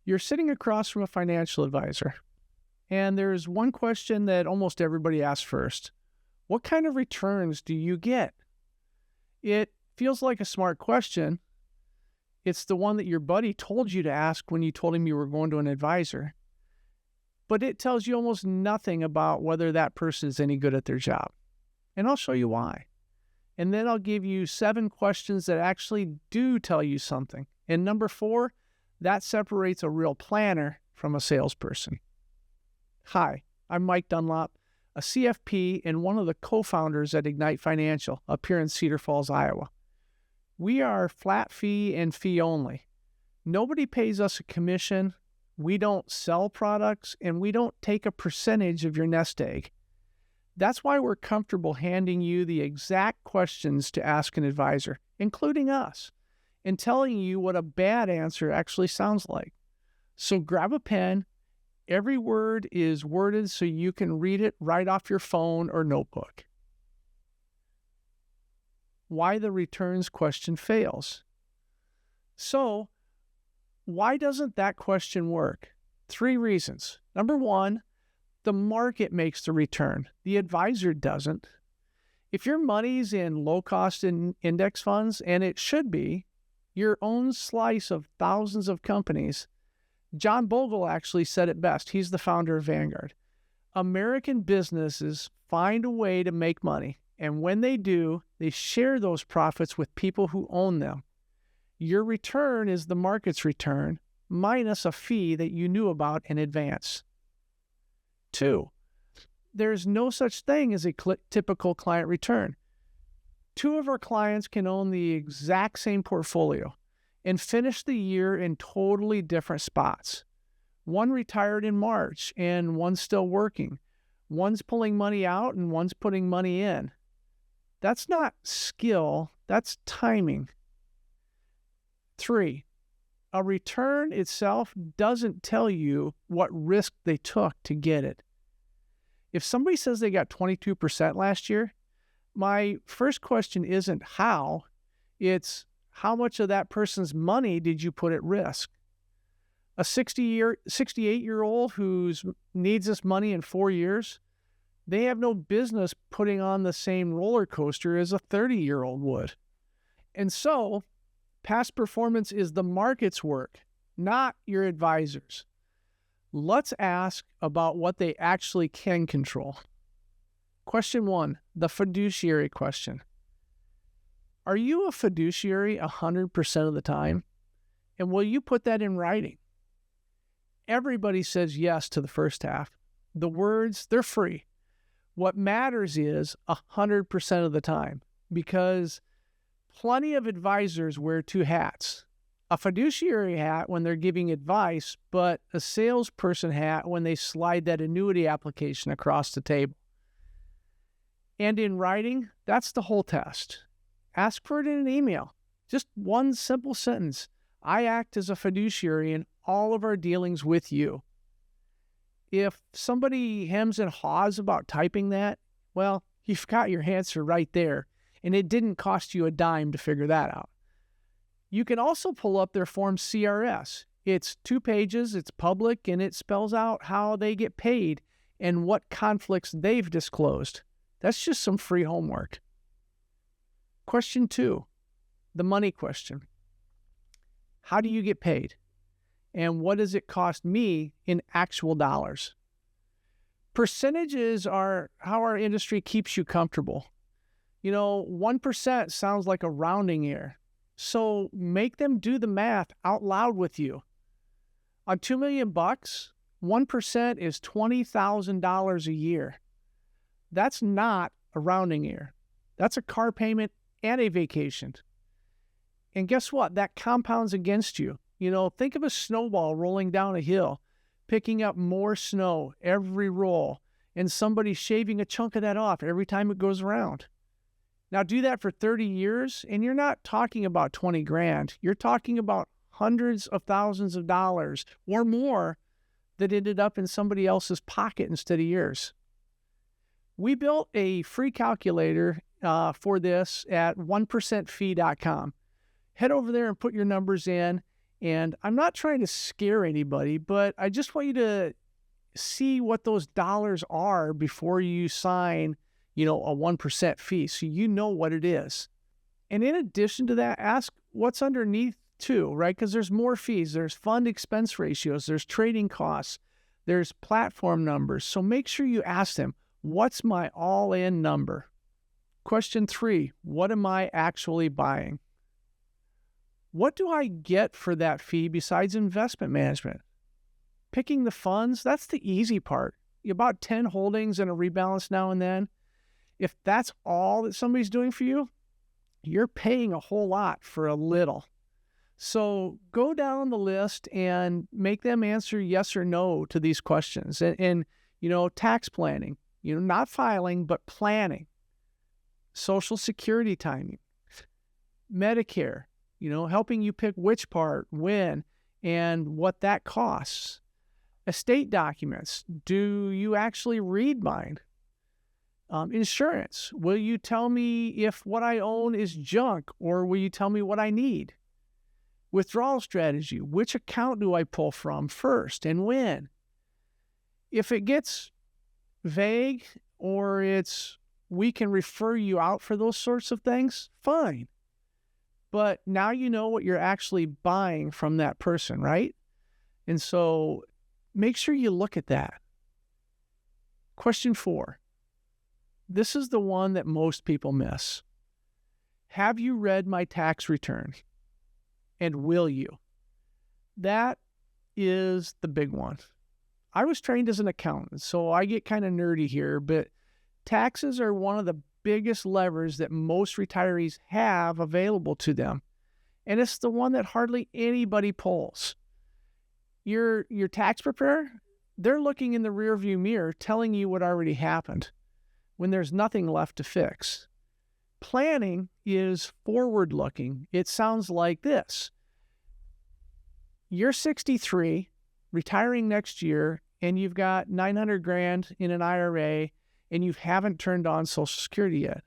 You're sitting across from a financial advisor, and there's one question that almost everybody asks first. What kind of returns do you get? It feels like a smart question. It's the one that your buddy told you to ask when you told him you were going to an advisor. But it tells you almost nothing about whether that person is any good at their job. And I'll show you why. And then I'll give you 7 questions that actually do tell you something. And number 4, that separates a real planner from a salesperson. Hi, I'm Mike Dunlop, a CFP and one of the co-founders at Ignite Financial up here in Cedar Falls, Iowa. We are flat fee and fee only. Nobody pays us a commission. We don't sell products, and we don't take a percentage of your nest egg. That's why we're comfortable handing you the exact questions to ask an advisor, including us, and telling you what a bad answer actually sounds like. So grab a pen. Every word is worded so you can read it right off your phone or notebook. Why the returns question fails. So, why doesn't that question work? 3 reasons. Number 1, the market makes the return. The advisor doesn't. If your money's in low-cost index funds, and it should be, your own slice of thousands of companies, John Bogle actually said it best. He's the founder of Vanguard. American businesses find a way to make money, and when they do, they share those profits with people who own them. Your return is the market's return, minus a fee that you knew about in advance. 2, there's no such thing as a typical client return. 2 of our clients can own the exact same portfolio and finish the year in totally different spots. One retired in March and one's still working. One's pulling money out and one's putting money in. That's not skill, that's timing. 3, a return itself doesn't tell you what risk they took to get it. If somebody says they got 22% last year, my first question isn't how, it's how much of that person's money did you put at risk? A 68-year-old who needs this money in 4 years, they have no business putting on the same roller coaster as a 30-year-old would. And so, past performance is the market's work, not your advisor's. Let's ask about what they actually can control. Question 1, the fiduciary question. Are you a fiduciary 100% of the time? And will you put that in writing? Everybody says yes to the first half. The words, they're free. What matters is 100% of the time, because plenty of advisors wear 2 hats. A fiduciary hat when they're giving advice, but a salesperson hat when they slide that annuity application across the table. And in writing, that's the whole test. Ask for it in an email. Just one simple sentence. I act as a fiduciary in all of our dealings with you. If somebody hems and haws about typing that, well, you've got your answer right there, and it didn't cost you a dime to figure that out. You can also pull up their Form CRS. It's 2 pages, it's public, and it spells out how they get paid and what conflicts they've disclosed. That's just some free homework. Question 2, the money question. How do you get paid? And what does it cost me in actual dollars? Percentages are how our industry keeps you comfortable. 1% sounds like a rounding error. So make them do the math out loud with you. On $2 million, 1% is $20,000 a year. That's not a rounding error. That's a car payment and a vacation. And guess what? That compounds against you. Think of a snowball rolling down a hill, picking up more snow every roll, and somebody shaving a chunk of that off every time it goes around. Now do that for 30 years, and you're not talking about 20 grand. You're talking about hundreds of thousands of dollars or more that ended up in somebody else's pocket instead of yours. We built a free calculator for this at 1%fee.com. Head over there and put your numbers in, And I'm not trying to scare anybody, but I just want you to see what those dollars are before you sign, a 1% fee, so you know what it is. And in addition to that, ask what's underneath too, right? Because there's more fees. There's fund expense ratios. There's trading costs. There's platform numbers. So make sure you ask them, what's my all-in number? Question 3, what am I actually buying? What do I get for that fee besides investment management? Picking the funds, that's the easy part. About 10 holdings and a rebalance now and then. If that's all that somebody's doing for you, you're paying a whole lot for a little. So go down the list and make them answer yes or no to these questions. And tax planning, not filing, but planning. Social Security timing. Medicare, helping you pick which part, when, and what that costs. Estate documents. Do you actually read mine? Insurance. Will you tell me if what I own is junk, or will you tell me what I need? Withdrawal strategy. Which account do I pull from first and when? If it gets vague or we can refer you out for those sorts of things, fine. But now you know what you're actually buying from that person, right? And so make sure you look at that. Question 4. This is the one that most people miss. Have you read my tax return? And will you? That is the big one. I was trained as an accountant, so I get kind of nerdy here, but taxes are one of the biggest levers that most retirees have available to them. And it's the one that hardly anybody pulls. Your tax preparer, they're looking in the rearview mirror telling you what already happened when there's nothing left to fix. Planning is forward-looking. It sounds like this. You're 63, retiring next year, and you've got $900,000 in an IRA, and you haven't turned on Social Security yet.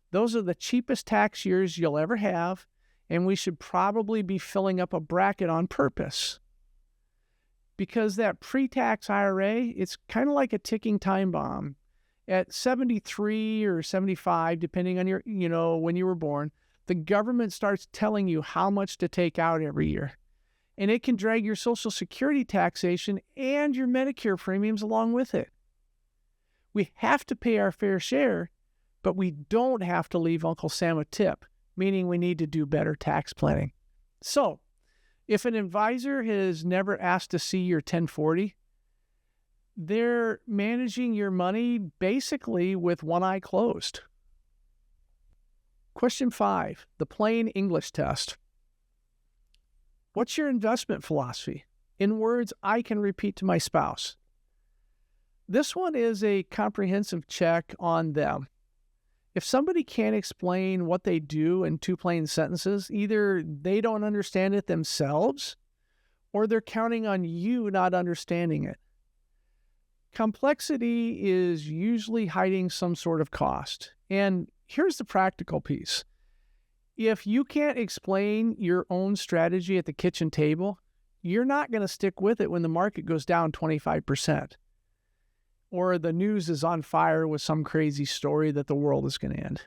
Those are the cheapest tax years you'll ever have, and we should probably be filling up a bracket on purpose. Because that pre-tax IRA, it's kind of like a ticking time bomb. At 73 or 75, depending on when you were born, the government starts telling you how much to take out every year. And it can drag your Social Security taxation and your Medicare premiums along with it. We have to pay our fair share, but we don't have to leave Uncle Sam a tip, meaning we need to do better tax planning. So, if an advisor has never asked to see your 1040, they're managing your money basically with one eye closed. Question 5, the plain English test. What's your investment philosophy? In words I can repeat to my spouse. This one is a comprehensive check on them. If somebody can't explain what they do in 2 plain sentences, either they don't understand it themselves or they're counting on you not understanding it. Complexity is usually hiding some sort of cost. And here's the practical piece. If you can't explain your own strategy at the kitchen table, you're not going to stick with it when the market goes down 25%. Or the news is on fire with some crazy story that the world is going to end.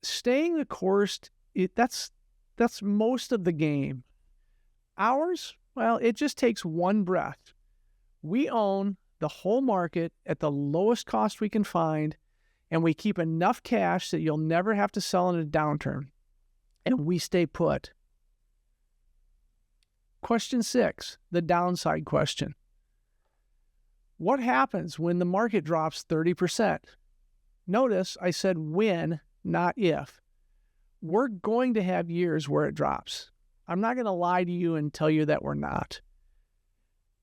Staying the course, that's most of the game. Ours, well, it just takes one breath. We own the whole market at the lowest cost we can find, and we keep enough cash that you'll never have to sell in a downturn. And we stay put. Question 6, the downside question. What happens when the market drops 30%? Notice I said when, not if. We're going to have years where it drops. I'm not going to lie to you and tell you that we're not.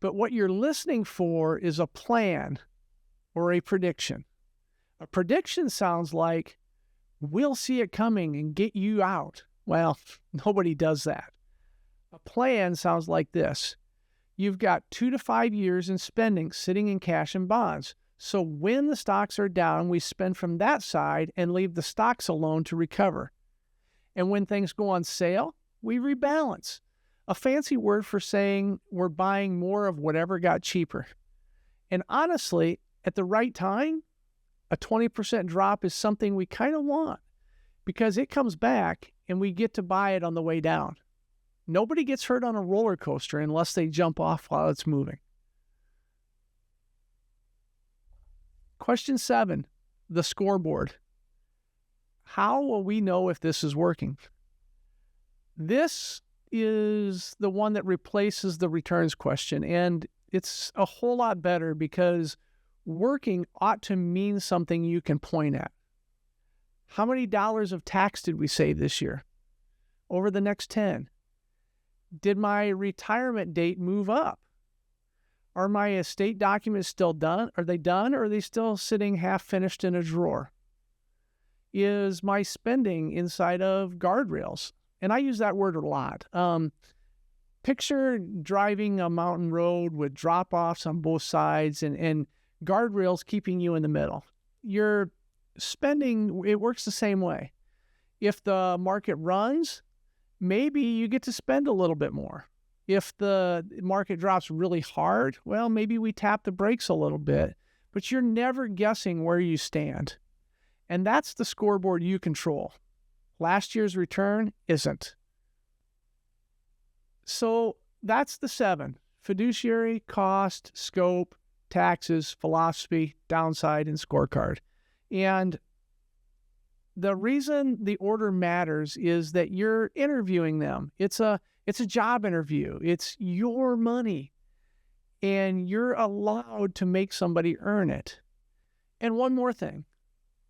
But what you're listening for is a plan or a prediction. A prediction sounds like, we'll see it coming and get you out. Well, nobody does that. A plan sounds like this. You've got 2 to 5 years in spending sitting in cash and bonds. So when the stocks are down, we spend from that side and leave the stocks alone to recover. And when things go on sale, we rebalance. a fancy word for saying we're buying more of whatever got cheaper. And honestly, at the right time, a 20% drop is something we kind of want because it comes back and we get to buy it on the way down. Nobody gets hurt on a roller coaster unless they jump off while it's moving. Question 7, the scoreboard. How will we know if this is working? This is the one that replaces the returns question, and it's a whole lot better because working ought to mean something you can point at. How many dollars of tax did we save this year? Over the next 10? Did my retirement date move up? Are my estate documents still done? Are they done, or are they still sitting half finished in a drawer? Is my spending inside of guardrails? And I use that word a lot. Picture driving a mountain road with drop-offs on both sides and guardrails keeping you in the middle. Your spending, it works the same way. If the market runs, maybe you get to spend a little bit more. If the market drops really hard, well, maybe we tap the brakes a little bit, but you're never guessing where you stand. And that's the scoreboard you control. Last year's return isn't. So that's the 7: fiduciary, cost, scope, taxes, philosophy, downside, and scorecard. And the reason the order matters is that you're interviewing them. It's a job interview. It's your money. And you're allowed to make somebody earn it. And one more thing.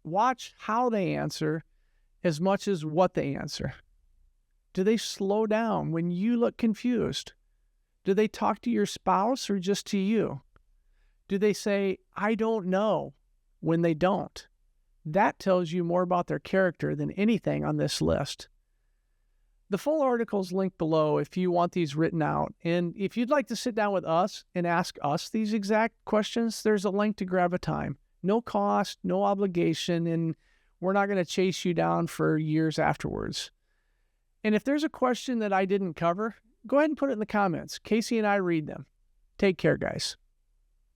Watch how they answer as much as what they answer. Do they slow down when you look confused? Do they talk to your spouse or just to you? Do they say, I don't know, when they don't? That tells you more about their character than anything on this list. The full article is linked below if you want these written out. And if you'd like to sit down with us and ask us these exact questions, there's a link to grab a time. No cost, no obligation, and we're not going to chase you down for years afterwards. And if there's a question that I didn't cover, go ahead and put it in the comments. Casey and I read them. Take care, guys.